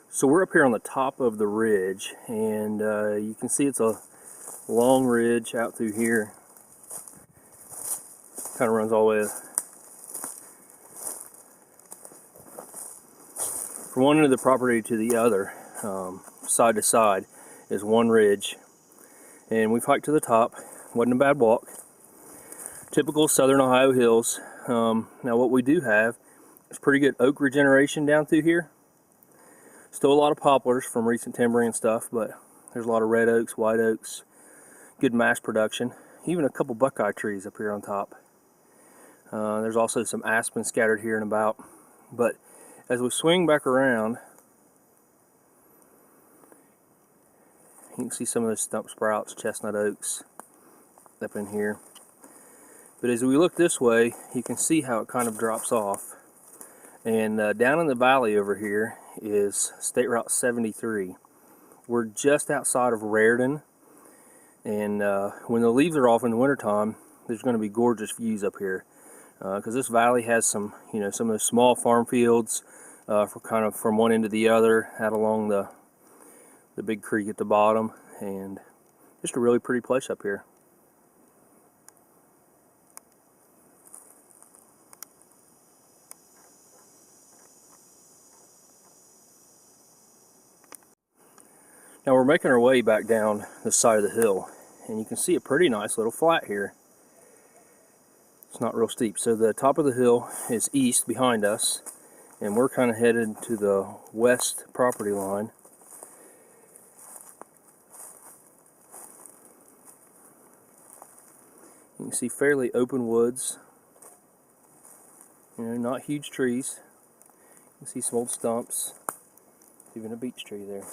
So we're up here on the top of the ridge, and you can see it's a long ridge out through here. Kind of runs all the way from one end of the property to the other, side to side, is one ridge. And we've hiked to the top. Wasn't a bad walk. Typical southern Ohio hills. Now what we do have is pretty good oak regeneration down through here. Still a lot of poplars from recent timbering and stuff, but there's a lot of red oaks, white oaks, good mass production. Even a couple buckeye trees up here on top. There's also some aspen scattered here and about. But as we swing back around, you can see some of those stump sprouts, chestnut oaks up in here. But as we look this way, you can see how it kind of drops off. And down in the valley over here is State Route 73. We're just outside of Raritan, and when the leaves are off in the wintertime, there's going to be gorgeous views up here, because this valley has some, some of the small farm fields, for kind of from one end to the other, out along the big creek at the bottom, and just a really pretty place up here. Now we're making our way back down the side of the hill, and you can see a pretty nice little flat here. It's not real steep. So the top of the hill is east behind us, and we're kind of headed to the west property line. You can see fairly open woods, not huge trees. You can see some old stumps, even a beech tree there.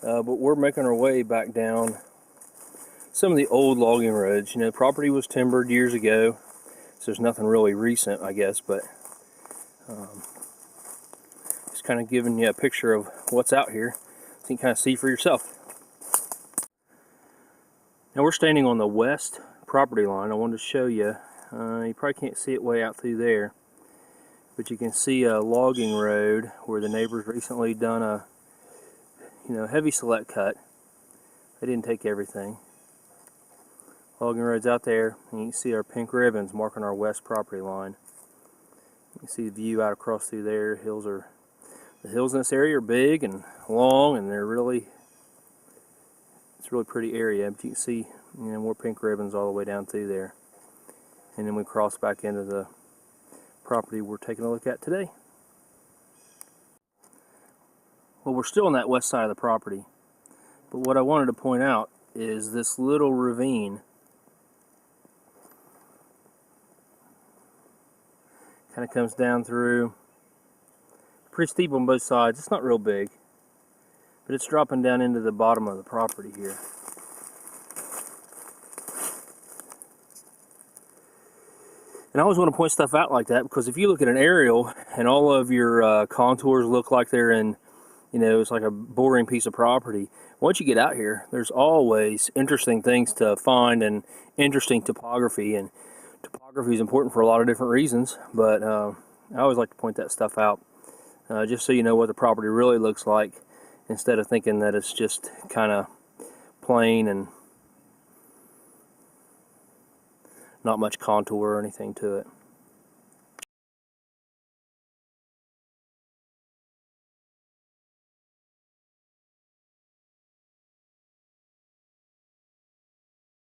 But we're making our way back down some of the old logging roads. The property was timbered years ago, so there's nothing really recent, I guess, but just kind of giving you a picture of what's out here so you can kind of see for yourself. Now we're standing on the west property line. I wanted to show you. You probably can't see it way out through there, but you can see a logging road where the neighbors recently done a heavy select cut. They didn't take everything. Logging road's out there, and you can see our pink ribbons marking our west property line. You can see the view out across through there. The hills in this area are big and long, and it's a really pretty area. But you can see, more pink ribbons all the way down through there. And then we cross back into the property we're taking a look at today. Well, we're still on that west side of the property, but what I wanted to point out is this little ravine. Kind of comes down through, pretty steep on both sides. It's not real big, but it's dropping down into the bottom of the property here. And I always want to point stuff out like that, because if you look at an aerial and all of your contours look like they're in, it's like a boring piece of property. Once you get out here, there's always interesting things to find and interesting topography. And topography is important for a lot of different reasons, but I always like to point that stuff out, just so you know what the property really looks like, instead of thinking that it's just kind of plain and not much contour or anything to it.